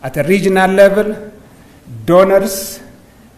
at a regional level, donors,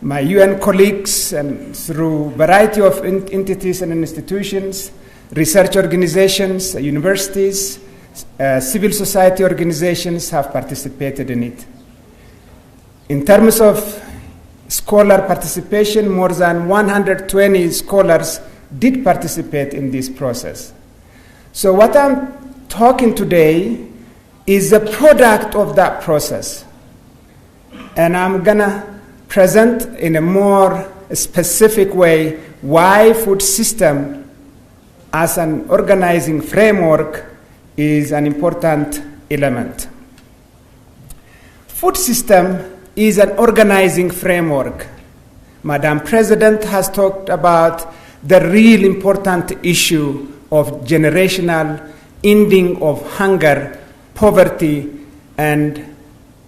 my UN colleagues, and through a variety of entities and institutions, research organizations, universities, civil society organizations have participated in it. In terms of scholar participation, more than 120 scholars did participate in this process. So what I'm talking today is a product of that process. And I'm gonna present in a more specific way why food system as an organizing framework is an important element. Food system is an organizing framework. Madam President has talked about the real important issue of generational ending of hunger, poverty, and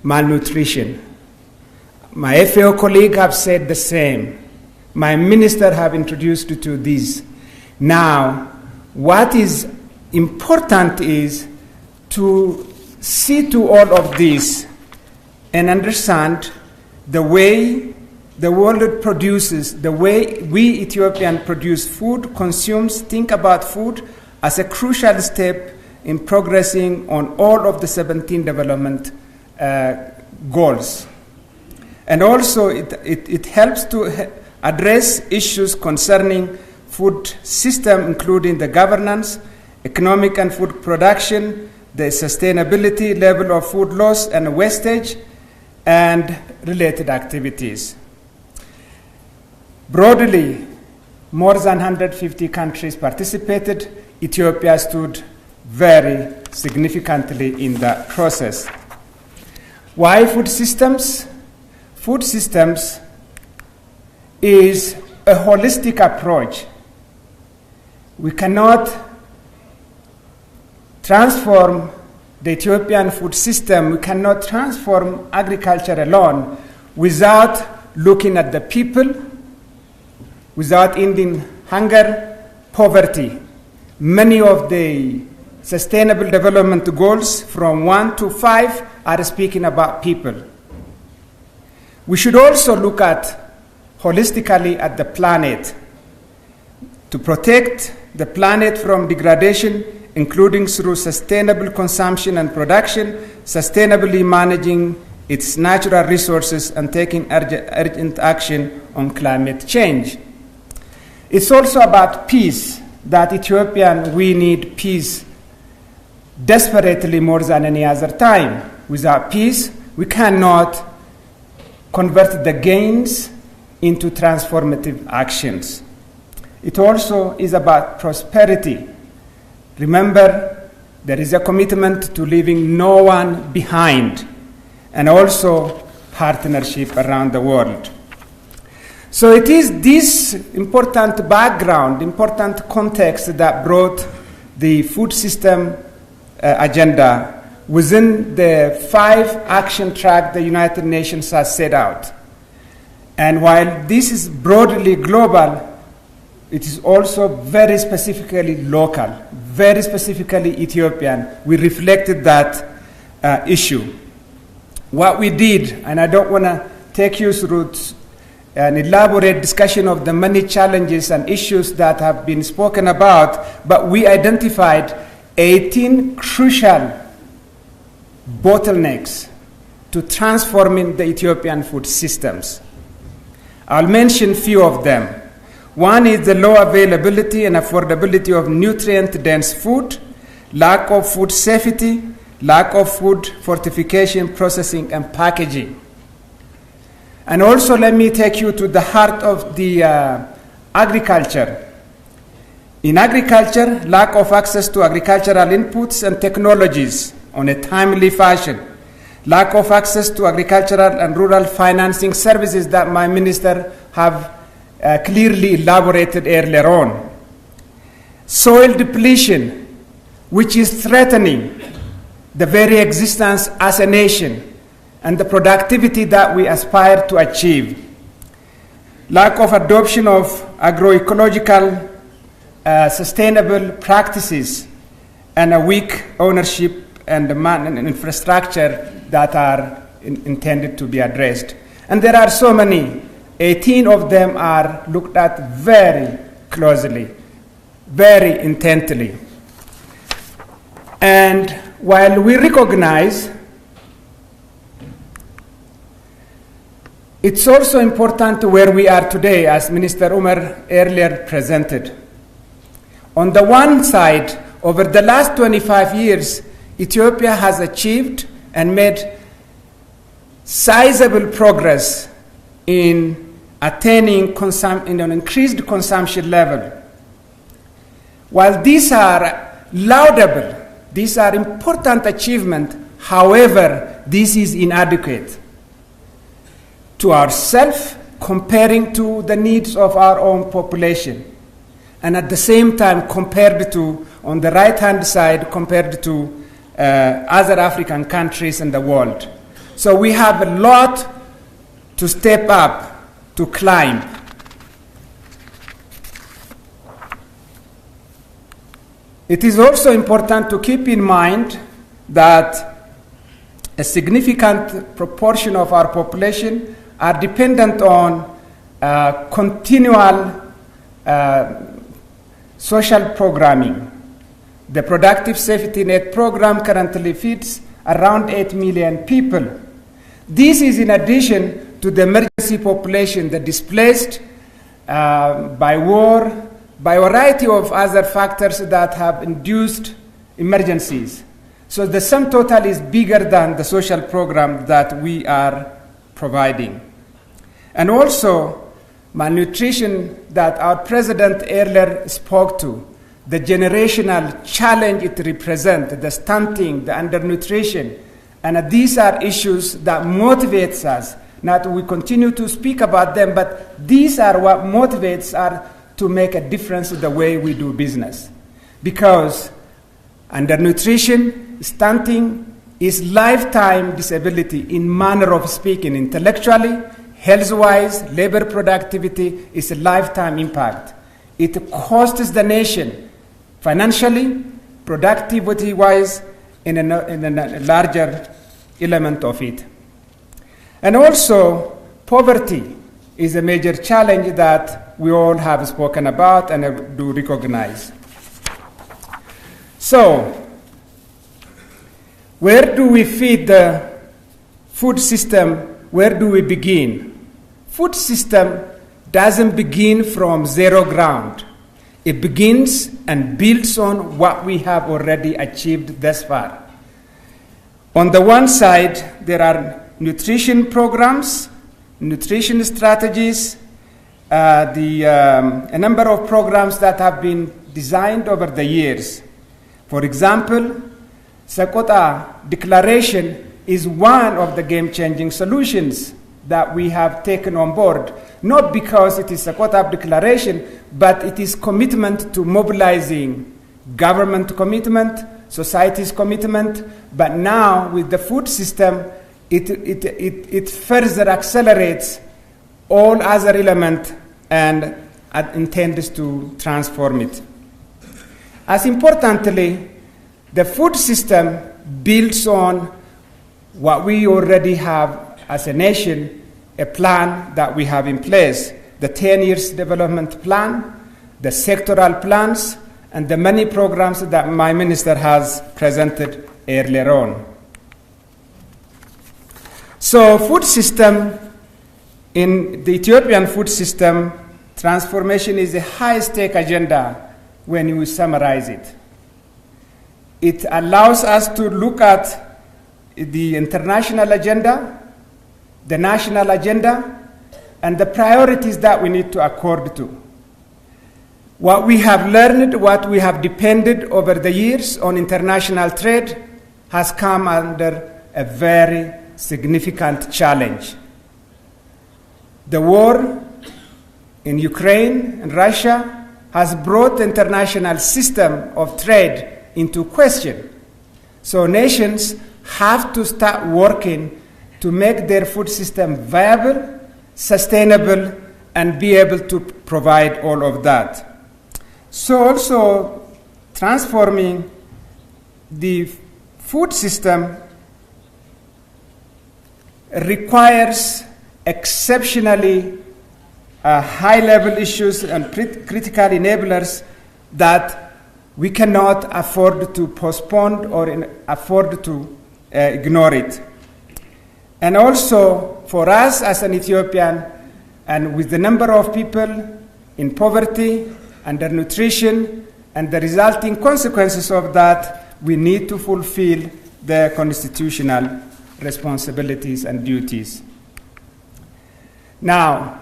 malnutrition. My FAO colleague have said the same. My minister have introduced you to this. Now, what is important is to see to all of this and understand the way the world produces, the way we Ethiopians produce food, consumes, think about food as a crucial step in progressing on all of the 17 development goals. And also it helps to address issues concerning food system, including the governance, economic and food production, the sustainability level of food loss and wastage, and related activities. Broadly, more than 150 countries participated. Ethiopia stood very significantly in that process. Why food systems? Food systems is a holistic approach. We cannot transform the Ethiopian food system, we cannot transform agriculture alone without looking at the people, without ending hunger, poverty. Many of the sustainable development goals from 1 to 5 are speaking about people. We should also look at holistically at the planet to protect the planet from degradation, including through sustainable consumption and production, sustainably managing its natural resources, and taking urgent action on climate change. It's also about peace, that Ethiopian, we need peace desperately more than any other time. Without peace, we cannot convert the gains into transformative actions. It also is about prosperity. Remember, there is a commitment to leaving no one behind, and also partnership around the world. So it is this important background, important context that brought the food system agenda within the 5 action tracks the United Nations has set out. And while this is broadly global, it is also very specifically local, very specifically Ethiopian. We reflected that issue. What we did, and I don't want to take you through an elaborate discussion of the many challenges and issues that have been spoken about, but we identified 18 crucial bottlenecks to transforming the Ethiopian food systems. I'll mention few of them. One is the low availability and affordability of nutrient-dense food, lack of food safety, lack of food fortification, processing, and packaging. And also let me take you to the heart of the agriculture. In agriculture, lack of access to agricultural inputs and technologies on a timely fashion, lack of access to agricultural and rural financing services that my minister have clearly elaborated earlier on. Soil depletion, which is threatening the very existence as a nation and the productivity that we aspire to achieve. Lack of adoption of agroecological sustainable practices, and a weak ownership and infrastructure that are intended to be addressed. And there are so many. 18 of them are looked at very closely, very intently. And while we recognize, it's also important where we are today, as Minister Umar earlier presented. On the one side, over the last 25 years, Ethiopia has achieved and made sizable progress in attaining an increased consumption level. While these are laudable, these are important achievements, however, this is inadequate to ourselves comparing to the needs of our own population. And at the same time, compared to, on the right-hand side, compared to other African countries in the world. So we have a lot to step up, to climb. It is also important to keep in mind that a significant proportion of our population are dependent on continual social programming. The Productive Safety Net program currently feeds around 8 million people. This is in addition to the emergency population, the displaced by war, by a variety of other factors that have induced emergencies. So the sum total is bigger than the social program that we are providing. And also, malnutrition that our president earlier spoke to, the generational challenge it represents, the stunting, the undernutrition, and these are issues that motivates us. Not we continue to speak about them, but these are what motivates us to make a difference in the way we do business. Because undernutrition, stunting, is lifetime disability in manner of speaking, intellectually, health-wise, labor productivity is a lifetime impact. It costs the nation financially, productivity-wise, in a larger element of it. And also, poverty is a major challenge that we all have spoken about and do recognize. So, where do we feed the food system? Where do we begin? Food system doesn't begin from zero ground. It begins and builds on what we have already achieved thus far. On the one side, there are nutrition programs, nutrition strategies, a number of programs that have been designed over the years. For example, Sakota Declaration is one of the game-changing solutions that we have taken on board, not because it is Sakota Declaration, but it is commitment to mobilizing government commitment, society's commitment, but now with the food system, it further accelerates all other elements and intends to transform it. As importantly, the food system builds on what we already have as a nation, a plan that we have in place, the 10 years development plan, the sectoral plans, and the many programs that my minister has presented earlier on. So food system, in the Ethiopian food system, transformation is a high-stake agenda when you summarize it. It allows us to look at the international agenda, the national agenda, and the priorities that we need to accord to. What we have learned, what we have depended over the years on international trade has come under a very significant challenge. The war in Ukraine and Russia has brought the international system of trade into question. So nations have to start working to make their food system viable, sustainable, and be able to provide all of that. So also transforming the food system requires exceptionally high-level issues and critical enablers that we cannot afford to postpone or afford to ignore it. And also, for us as an Ethiopian, and with the number of people in poverty, undernutrition, and the resulting consequences of that, we need to fulfill the constitutional responsibilities and duties. Now,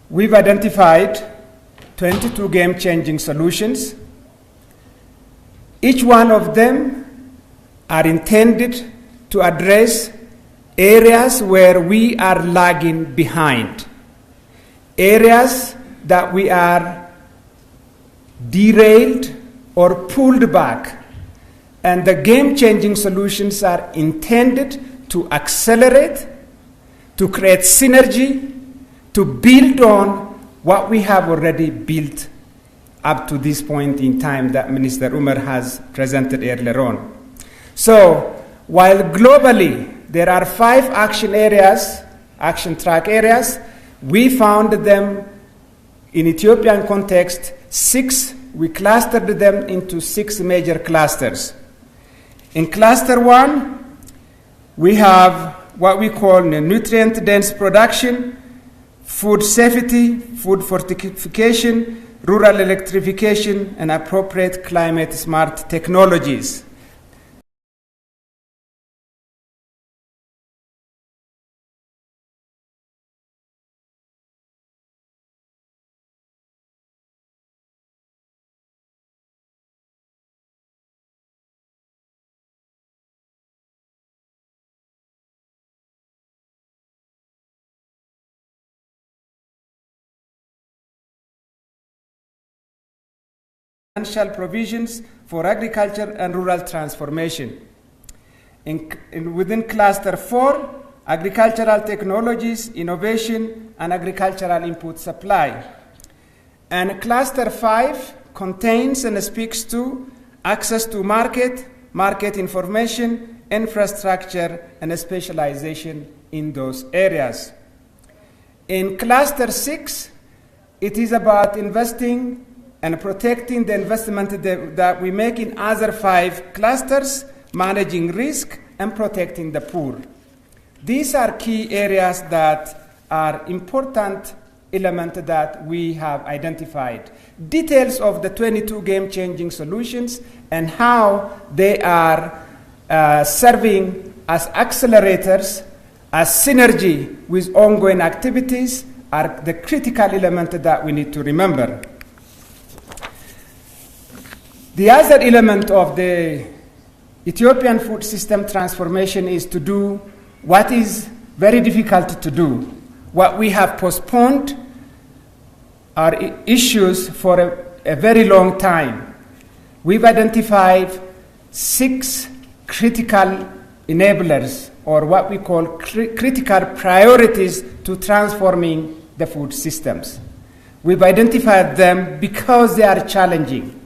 we've identified 22 game-changing solutions. Each one of them are intended to address areas where we are lagging behind, areas that we are derailed or pulled back. And the game-changing solutions are intended to accelerate, to create synergy, to build on what we have already built up to this point in time that Minister Umar has presented earlier on. So, while globally there are 5 action track areas, we found them in Ethiopian context 6. We clustered them into 6 major clusters. In cluster 1, we have what we call nutrient-dense production, food safety, food fortification, rural electrification, and appropriate climate-smart technologies. Financial provisions for agriculture and rural transformation. Within Cluster 4, agricultural technologies, innovation, and agricultural input supply. And Cluster 5 contains and speaks to access to market information, infrastructure, and specialization in those areas. In Cluster 6, it is about investing and protecting the investment that we make in other 5 clusters, managing risk and protecting the poor. These are key areas that are important elements that we have identified. Details of the 22 game-changing solutions and how they are serving as accelerators, as synergy with ongoing activities are the critical element that we need to remember. The other element of the Ethiopian food system transformation is to do what is very difficult to do. What we have postponed are issues for a very long time. We've identified 6 critical enablers, or what we call critical priorities to transforming the food systems. We've identified them because they are challenging,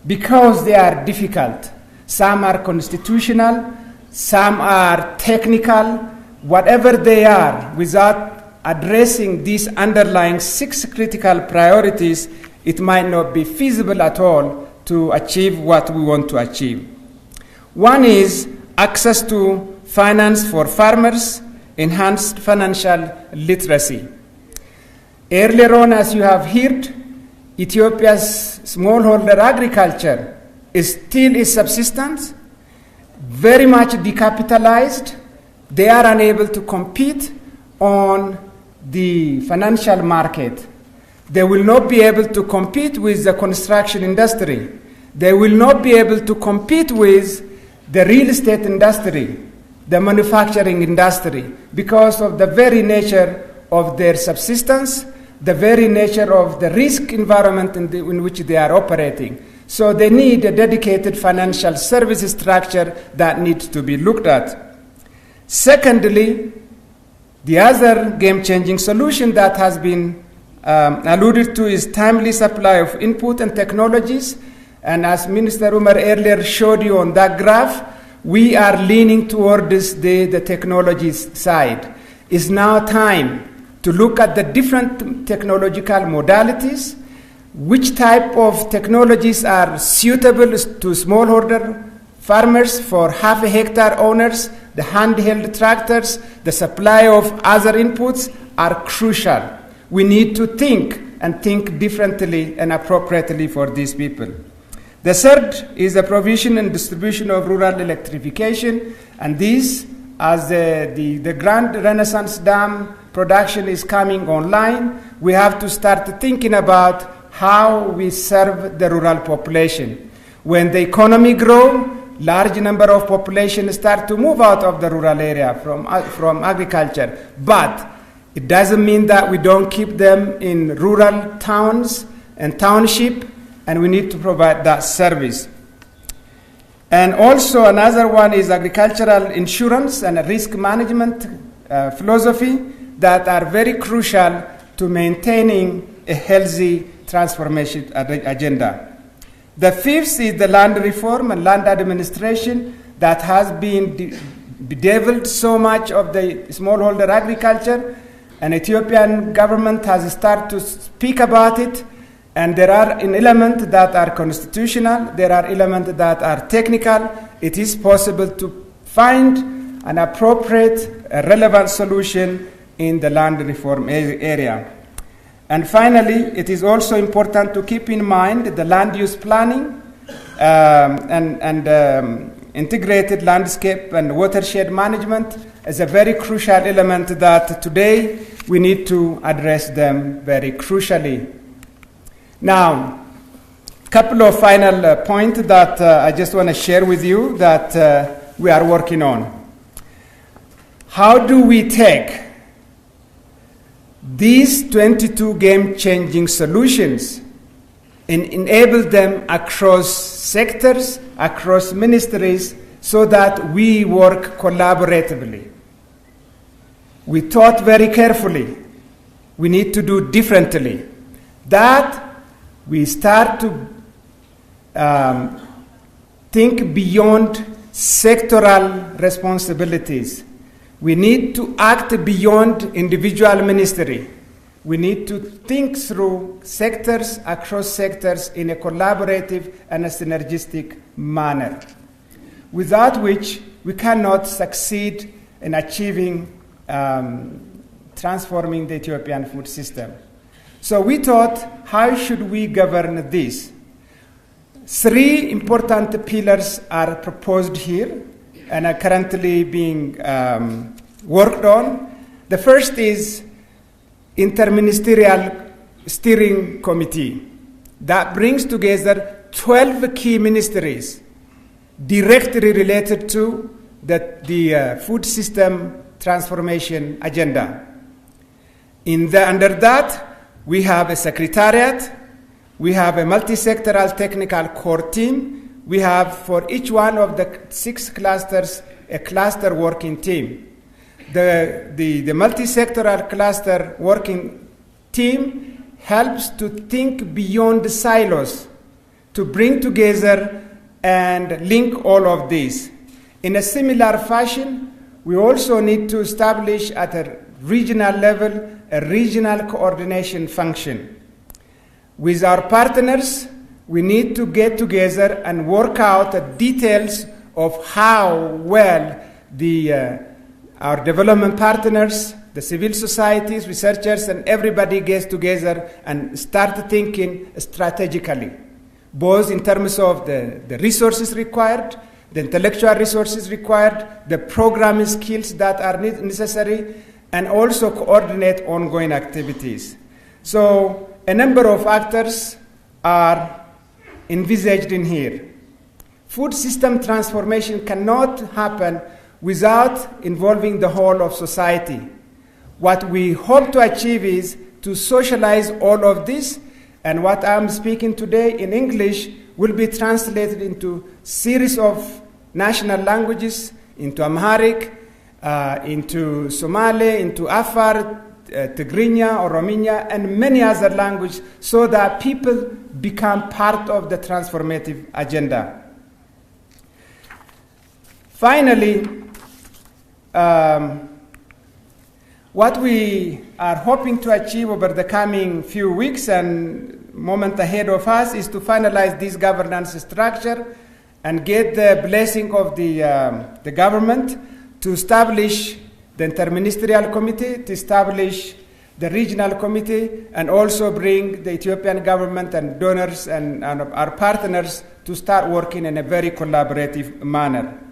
because they are difficult. Some are constitutional, some are technical. Whatever they are, without addressing these underlying 6 critical priorities, it might not be feasible at all to achieve what we want to achieve. One is access to finance for farmers, enhanced financial literacy. Earlier on, as you have heard, Ethiopia's smallholder agriculture is still its subsistence, very much decapitalized. They are unable to compete on the financial market. They will not be able to compete with the construction industry. They will not be able to compete with the real estate industry, the manufacturing industry, because of the very nature of their subsistence, the very nature of the risk environment in which they are operating. So they need a dedicated financial services structure that needs to be looked at. Secondly, the other game-changing solution that has been alluded to is timely supply of input and technologies. And as Minister Umar earlier showed you on that graph, we are leaning towards the technology side. It's now time to look at the different technological modalities, which type of technologies are suitable to smallholder farmers, for half a hectare owners, the handheld tractors, the supply of other inputs are crucial. We need to think and think differently and appropriately for these people. The third is the provision and distribution of rural electrification, and this, as the Grand Renaissance Dam production is coming online, we have to start thinking about how we serve the rural population. When the economy grows, large number of population start to move out of the rural area from agriculture. But it doesn't mean that we don't keep them in rural towns and township, and we need to provide that service. And also another one is agricultural insurance and risk management philosophy that are very crucial to maintaining a healthy transformation agenda. The fifth is the land reform and land administration that has been bedeviled so much of the smallholder agriculture, and Ethiopian government has started to speak about it, and there are elements that are constitutional, there are elements that are technical. It is possible to find an appropriate, relevant solution in the land reform area. And finally, it is also important to keep in mind the land use planning and integrated landscape and watershed management is a very crucial element that today we need to address them very crucially. Now, a couple of final points that I just want to share with you that we are working on. How do we take these 22 game-changing solutions and enable them across sectors, across ministries, so that we work collaboratively? We thought very carefully. We need to do differently. That we start to think beyond sectoral responsibilities. We need to act beyond individual ministry. We need to think through sectors, across sectors, in a collaborative and a synergistic manner, without which we cannot succeed in achieving transforming the Ethiopian food system. So we thought, how should we govern this? 3 important pillars are proposed here and are currently being worked on. The first is interministerial steering committee that brings together 12 key ministries directly related to the food system transformation agenda. Under that, we have a secretariat, we have a multi-sectoral technical core team, we have for each one of the 6 clusters a cluster working team. The multi-sectoral cluster working team helps to think beyond the silos, to bring together and link all of these. In a similar fashion, we also need to establish at a regional level a regional coordination function. With our partners, we need to get together and work out the details of how well our development partners, the civil societies, researchers, and everybody gets together and start thinking strategically, both in terms of the resources required, the intellectual resources required, the programming skills that are necessary, and also coordinate ongoing activities. So a number of actors are envisaged in here. Food system transformation cannot happen without involving the whole of society. What we hope to achieve is to socialize all of this, and what I'm speaking today in English will be translated into series of national languages, into Amharic, into Somali, into Afar, Tigrinya, Orominya, and many other languages, so that people become part of the transformative agenda. Finally, what we are hoping to achieve over the coming few weeks and moment ahead of us is to finalize this governance structure and get the blessing of the government to establish the interministerial committee, to establish the regional committee, and also bring the Ethiopian government and donors and our partners to start working in a very collaborative manner.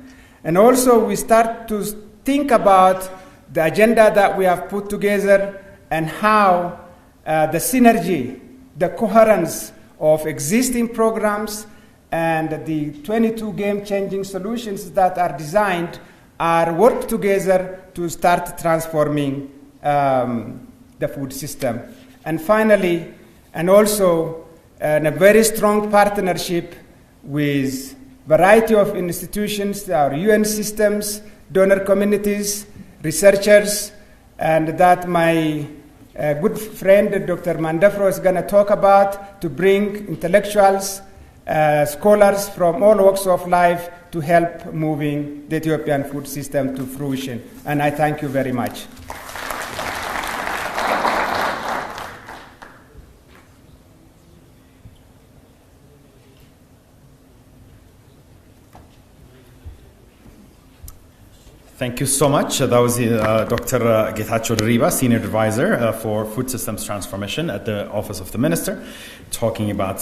And also we start to think about the agenda that we have put together and how the synergy, the coherence of existing programs and the 22 game-changing solutions that are designed are worked together to start transforming the food system. And finally, and also in a very strong partnership with variety of institutions, our UN systems, donor communities, researchers, and that my good friend Dr. Mandafro is going to talk about, to bring intellectuals, scholars from all walks of life to help moving the Ethiopian food system to fruition. And I thank you very much. Thank you so much. That was Dr. Getachew Diriba, Senior Advisor for Food Systems Transformation at the Office of the Minister, talking about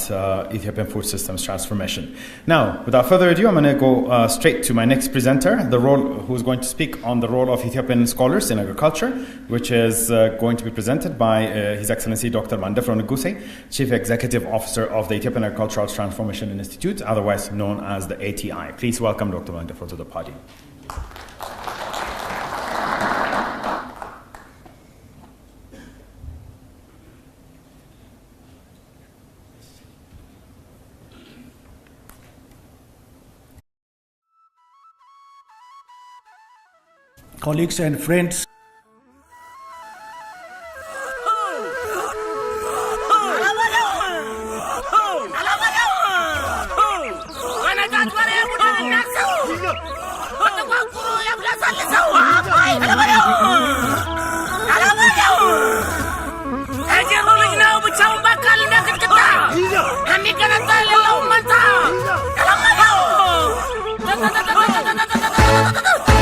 Ethiopian food systems transformation. Now, without further ado, I'm going to go straight to my next presenter, who's going to speak on the role of Ethiopian scholars in agriculture, which is going to be presented by His Excellency Dr. Mandefro Nuguse, Chief Executive Officer of the Ethiopian Agricultural Transformation Institute, otherwise known as the ATI. Please welcome Dr. Mandefro to the podium. Colleagues and friends,